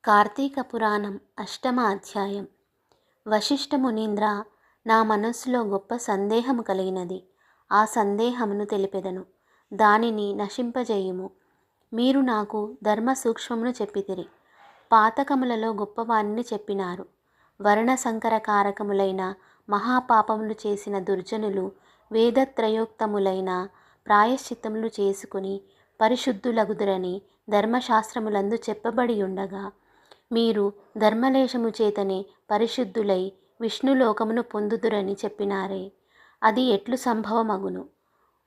కార్తీక పురాణం అష్టమ అధ్యాయం. వశిష్ఠ మునీంద్ర, నా మనస్సులో గొప్ప సందేహము కలిగినది. ఆ సందేహమును తెలిపెదను, దానిని నశింపజేయుము. మీరు నాకు ధర్మ సూక్ష్మమును చెప్పితిరి. పాతకములలో గొప్పవానిని చెప్పినారు. వర్ణసంకర కారకములైన మహాపాపములు చేసిన దుర్జనులు వేదత్రయోక్తములైన ప్రాయశ్చిత్తములు చేసుకుని పరిశుద్ధులగుదురని ధర్మశాస్త్రములందు చెప్పబడి ఉండగా, మీరు ధర్మలేశము చేతనే పరిశుద్ధులై విష్ణులోకమును పొందుదురని చెప్పినారే, అది ఎట్లు సంభవమగును?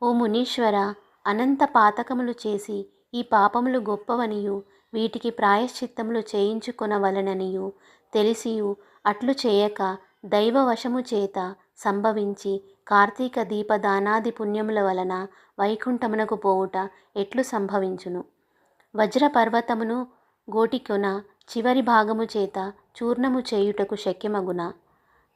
ఓ మునీశ్వర, అనంత పాతకములు చేసి ఈ పాపములు గొప్పవనియు వీటికి ప్రాయశ్చిత్తములు చేయించుకొనవలననియు తెలిసియు అట్లు చేయక దైవవశము చేత సంభవించి కార్తీక దీపదానాది పుణ్యముల వలన వైకుంఠమునకు పోవుట ఎట్లు సంభవించును? వజ్రపర్వతమును గోటికొన చివరి భాగము చేత చూర్ణము చేయుటకు శక్యమగునా?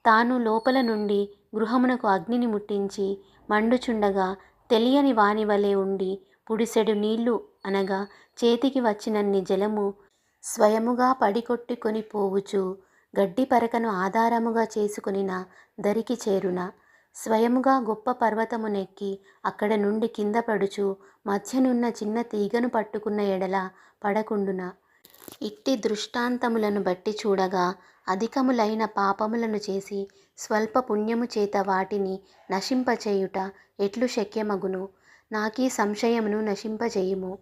తాను లోపల నుండి గృహమునకు అగ్నిని ముట్టించి మండుచుండగా తెలియని వాని వలె ఉండి పుడిసెడు నీళ్లు అనగా చేతికి వచ్చినన్ని జలము స్వయముగా పడికొట్టుకొని పోవుచు గడ్డి పరకను ఆధారముగా చేసుకొనిన దరికి చేరున, స్వయముగా గొప్ప పర్వతమునెక్కి అక్కడ నుండి కింద పడుచు మధ్యనున్న చిన్న తీగను పట్టుకున్న ఎడల పడకుండున. ఇట్టి దృష్టాంతములను బట్టి చూడగా అధికములైన పాపములను చేసి స్వల్ప పుణ్యము చేత వాటిని నశింపచేయుట ఎట్లు శక్యమగును? నాకీ సంశయమును నశింపజేయుము.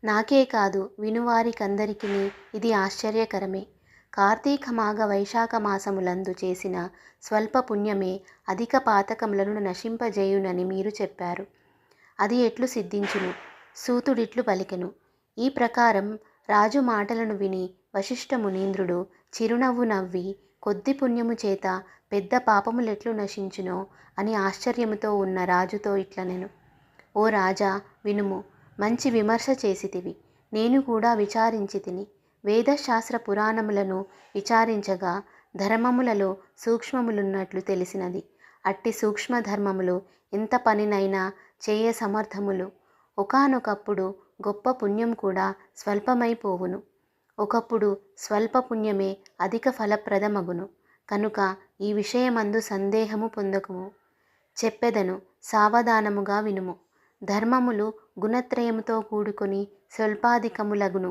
నాకే కాదు, వినువారికందరికీ ఇది ఆశ్చర్యకరమే. కార్తీక మాఘ వైశాఖ మాసములందు చేసిన స్వల్ప పుణ్యమే అధిక పాతకములను నశింపజేయునని మీరు చెప్పారు. అది ఎట్లు సిద్ధించును? సూతుడిట్లు పలికెను. ఈ ప్రకారం రాజు మాటలను విని వశిష్ఠ మునీంద్రుడు చిరునవ్వు నవ్వి, కొద్ది పుణ్యము చేత పెద్ద పాపములెట్లు నశించునో అని ఆశ్చర్యముతో ఉన్న రాజుతో ఇట్లనెను. ఓ రాజా, వినుము. మంచి విమర్శ చేసితివి. నేను కూడా విచారించి తిని వేదశాస్త్ర పురాణములను విచారించగా ధర్మములలో సూక్ష్మములున్నట్లు తెలిసినది. అట్టి సూక్ష్మ ధర్మములు ఎంత పనినైనా చేయ సమర్థములు. ఒకానొకప్పుడు గొప్ప పుణ్యం కూడా స్వల్పమైపోవును. ఒకప్పుడు స్వల్ప పుణ్యమే అధిక ఫలప్రదమగును. కనుక ఈ విషయమందు సందేహము పొందకుము. చెప్పెదను, సావధానముగా వినుము. ధర్మములు గుణత్రయముతో కూడుకొని స్వల్పాధికములగును.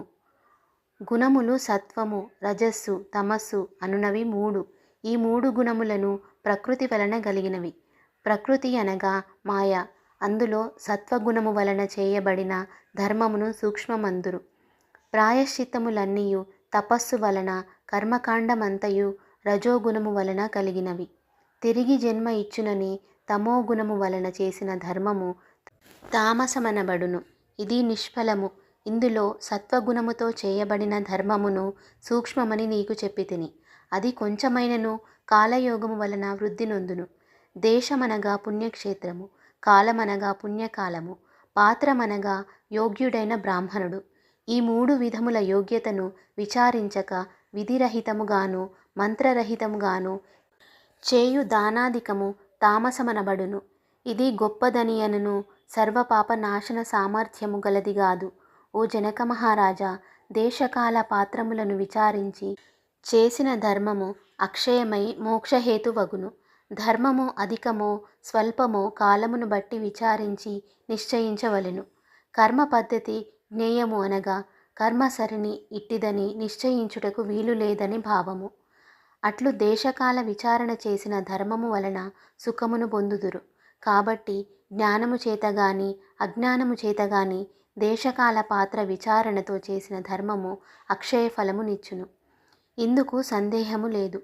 గుణములు సత్వము, రజస్సు, తమస్సు అనునవి మూడు. ఈ మూడు గుణములను ప్రకృతి వలన కలిగినవి. ప్రకృతి అనగా మాయ. అందులో సత్వగుణము వలన చేయబడిన ధర్మమును సూక్ష్మమందురు. ప్రాయశ్చిత్తములన్నీయు తపస్సు వలన, కర్మకాండమంతయు రజోగుణము వలన కలిగినవి. తిరిగి జన్మ ఇచ్చునని తమోగుణము వలన చేసిన ధర్మము తామసమనబడును. ఇది నిష్ఫలము. ఇందులో సత్వగుణముతో చేయబడిన ధర్మమును సూక్ష్మమని నీకు చెప్పితిని. అది కొంచెమైనను కాలయోగము వలన వృద్ధి నొందును. దేశమనగా పుణ్యక్షేత్రము, కాలమనగా పుణ్యకాలము, పాత్రమనగా యోగ్యుడైన బ్రాహ్మణుడు. ఈ మూడు విధముల యోగ్యతను విచారించక విధిరహితముగాను మంత్రరహితముగాను చేయు దానాధికము తామసమనబడును. ఇది గొప్పదనియనను సర్వపాప నాశన సామర్థ్యము గలదిగాదు. ఓ జనక మహారాజా, దేశకాల పాత్రములను విచారించి చేసిన ధర్మము అక్షయమై మోక్షహేతువగును. ధర్మము అధికమో స్వల్పమో కాలమును బట్టి విచారించి నిశ్చయించవలెను. కర్మ పద్ధతి జ్ఞేయము అనగా కర్మసరిని ఇట్టిదని నిశ్చయించుటకు వీలు లేదని భావము. అట్లు దేశకాల విచారణ చేసిన ధర్మము వలన సుఖమును పొందుదురు. కాబట్టి జ్ఞానము చేతగాని అజ్ఞానము చేతగాని దేశకాల పాత్ర విచారణతో చేసిన ధర్మము అక్షయ ఫలమునిచ్చును. ఇందుకు సందేహము లేదు.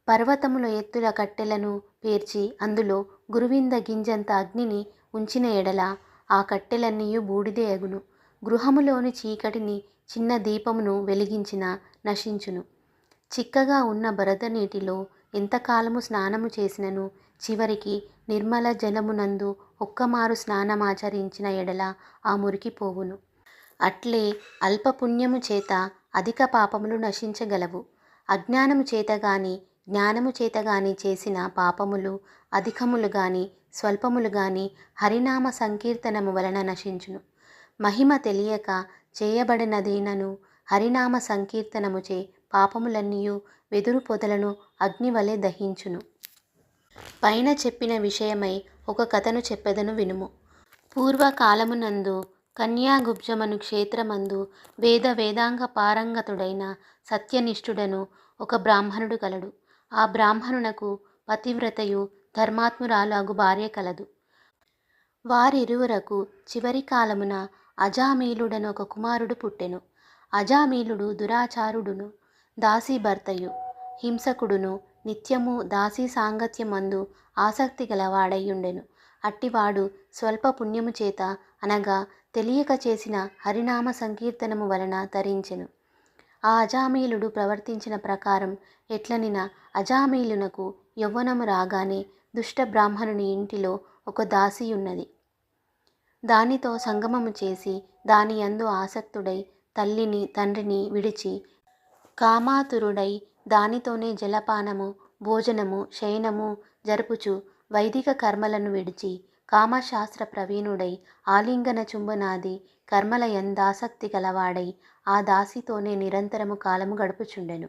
పర్వతముల ఎత్తుల కట్టెలను పేర్చి అందులో గురువింద గింజంత అగ్నిని ఉంచిన ఎడల ఆ కట్టెలన్నీయు బూడిదే అగును. గృహములోని చీకటిని చిన్న దీపమును వెలిగించిన నశించును. చిక్కగా ఉన్న బరద నీటిలో ఎంతకాలము స్నానము చేసినను చివరికి నిర్మల జలమునందు ఒక్కమారు స్నానమాచరించిన ఎడల ఆ మురికి పోవును. అట్లే అల్పపుణ్యము చేత అధిక పాపములు నశించగలవు. అజ్ఞానము చేత గాని జ్ఞానము చేత గాని చేసిన పాపములు అధికములు గాని స్వల్పములు గాని హరినామ సంకీర్తనము వలన నశించును. మహిమ తెలియక చేయబడినదేనను హరినామ సంకీర్తనముచే పాపములన్నీయు వెదురు పొదలను అగ్నివలె దహించును. పైన చెప్పిన విషయమై ఒక కథను చెప్పెదను వినుము. పూర్వకాలమునందు కన్యాగుబ్జమను క్షేత్రమందు వేదాంగ పారంగతుడైన సత్యనిష్ఠుడను ఒక బ్రాహ్మణుడు కలడు. ఆ బ్రాహ్మణునకు పతివ్రతయు ధర్మాత్మురాలు అగు భార్య కలదు. వారిరువురకు చివరి కాలమున అజామీలుడను ఒక కుమారుడు పుట్టెను. అజామీలుడు దురాచారుడును, దాసీ భర్తయు, హింసకుడును, నిత్యము దాసీ సాంగత్యమందు ఆసక్తి గలవాడైయుండెను. అట్టివాడు స్వల్ప పుణ్యము చేత అనగా తెలియక చేసిన హరినామ సంకీర్తనము వలన తరించెను. ఆ అజామీలుడు ప్రవర్తించిన ప్రకారం ఎట్లనిన అజామీలునకు యవ్వనము రాగానే దుష్ట బ్రాహ్మణుని ఇంటిలో ఒక దాసి ఉన్నది. దానితో సంగమము చేసి దాని యందు ఆసక్తుడై తల్లిని తండ్రిని విడిచి కామాతురుడై దానితోనే జలపానము, భోజనము, శయనము జరుపుచు వైదిక కర్మలను విడిచి కామశాస్త్ర ప్రవీణుడై ఆలింగన చుంబనాది కర్మల యందాసక్తి గలవాడై ఆ దాసితోనే నిరంతరము కాలము గడుపుచుండెను.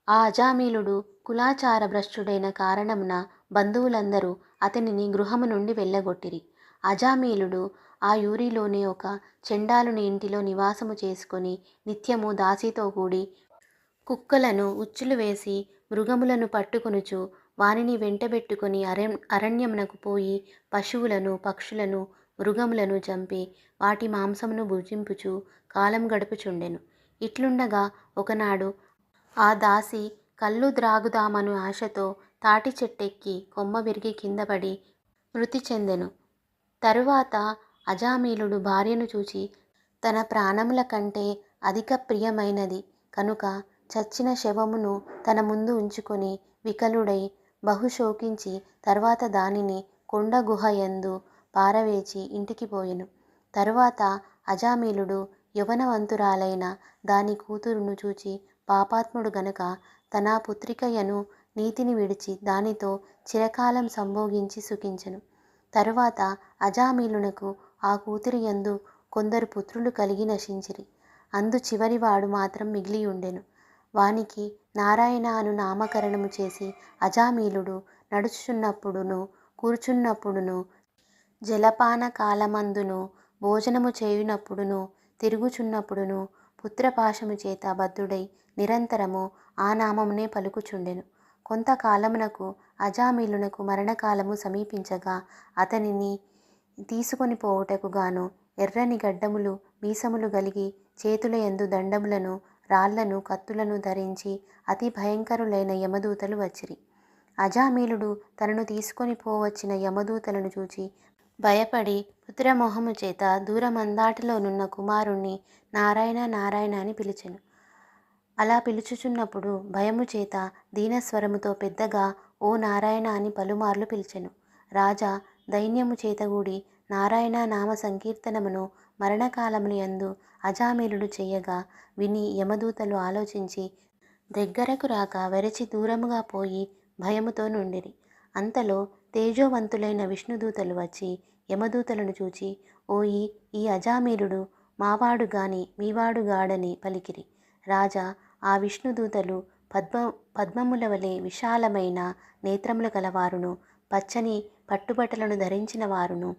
ఆ అజామీలుడు కులాచార భ్రష్టుడైన కారణమున బంధువులందరూ అతనిని గృహము నుండి వెళ్ళగొట్టిరి. అజామీలుడు ఆ ఊరిలోనే ఒక చెండాలుని ఇంటిలో నివాసము చేసుకొని నిత్యము దాసితో కూడి కుక్కలను ఉచ్చులు వేసి మృగములను పట్టుకొనుచు వానిని వెంటబెట్టుకొని అరణ్యమునకు పోయి పశువులను, పక్షులను, మృగములను చంపి వాటి మాంసమును భుజింపుచు కాలం గడుపుచుండెను. ఇట్లుండగా ఒకనాడు ఆ దాసి కళ్ళు ద్రాగుదామను ఆశతో తాటి చెట్టెక్కి కొమ్మ విరిగి కిందపడి మృతి చెందెను. తరువాత అజామీలుడు భార్యను చూచి తన ప్రాణముల కంటే అధిక ప్రియమైనది కనుక చచ్చిన శవమును తన ముందు ఉంచుకొని వికలుడై బహుశోకించి తర్వాత దానిని కొండ గుహ యందు పారవేచి ఇంటికి పోయెను. తరువాత అజామీలుడు యవనవంతురాలైన దాని కూతురును చూచి పాపాత్ముడు గనుక తన పుత్రికయను నీతిని విడిచి దానితో చిరకాలం సంభోగించి సుఖించెను. తరువాత అజామీలునకు ఆ కూతురి యందు కొందరు పుత్రులు కలిగి నశించిరి. అందు చివరివాడు మాత్రం మిగిలియుండెను. వానికి నారాయణ అను నామకరణము చేసి అజామీలుడు నడుచుచున్నప్పుడును, కూర్చున్నప్పుడును, జలపాన కాలమందును, భోజనము చేయునప్పుడును, తిరుగుచున్నప్పుడును పుత్రపాశము చేత బద్ధుడై నిరంతరము ఆ నామమునే పలుకుచుండెను. కొంతకాలమునకు అజామీలునకు మరణకాలము సమీపించగా అతనిని తీసుకొని పోవుటకు గాను ఎర్రని గడ్డములు మీసములు గలిగి చేతుల యందు దండములను, రాళ్లను, కత్తులను ధరించి అతి భయంకరులైన యమదూతలు వచ్చిరి. అజామీలుడు తనను తీసుకొని పోవచ్చిన యమదూతలను చూచి భయపడి పుత్రమోహము చేత దూరమందాటిలోనున్న కుమారుణ్ణి నారాయణ నారాయణ అని పిలిచెను. అలా పిలుచుచున్నప్పుడు భయము చేత దీనస్వరముతో పెద్దగా ఓ నారాయణ అని పలుమార్లు పిలిచెను. రాజా దైన్యము చేతగూడి నారాయణ నామ సంకీర్తనమును మరణకాలములు యందు అజామీలుడు చెయ్యగా విని యమదూతలు ఆలోచించి దగ్గరకు రాక వెరచి దూరముగా పోయి భయముతో నుండిరి. అంతలో తేజోవంతులైన విష్ణుదూతలు వచ్చి యమదూతలను చూచి ఓయి ఈ అజామీలుడు మావాడు గాని మీవాడుగాడని పలికిరి. రాజా ఆ విష్ణుదూతలు పద్మముల వలె విశాలమైన నేత్రములు గలవారును, పచ్చని పట్టుబట్టలను ధరించిన వారును,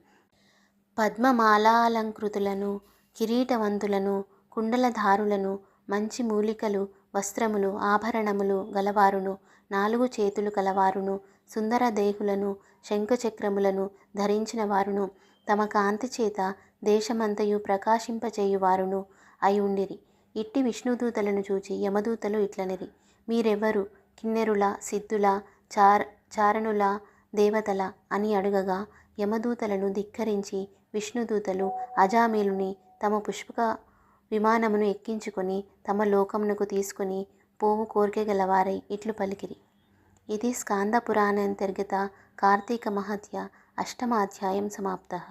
పద్మమాలాలంకృతులను, కిరీటవంతులను, కుండలధారులను, మంచి మూలికలు, వస్త్రములు, ఆభరణములు గలవారును, 4 చేతులు కలవారును, సుందర దేహులను, శంఖచక్రములను ధరించిన వారును, తమ కాంతి చేత దేశమంతయు ప్రకాశింపచేయువారును అయి ఉండిరి. ఇట్టి విష్ణుదూతలను చూచి యమదూతలు ఇట్లనిరి, మీరెవ్వరు? కిన్నెరుల, సిద్ధుల, చారణుల, దేవతల అని అడుగగా యమదూతలను ధిక్కరించి విష్ణుదూతలు అజామీలుని తమ పుష్పక విమానమును ఎక్కించుకొని తమ లోకమునకు తీసుకొని పోవు కోరిక గలవారై ఇట్లు పలికిరి. ఇది స్కాంద పురాణాంతర్గత కార్తీక మహత్య 8వ అధ్యాయం సమాప్తః.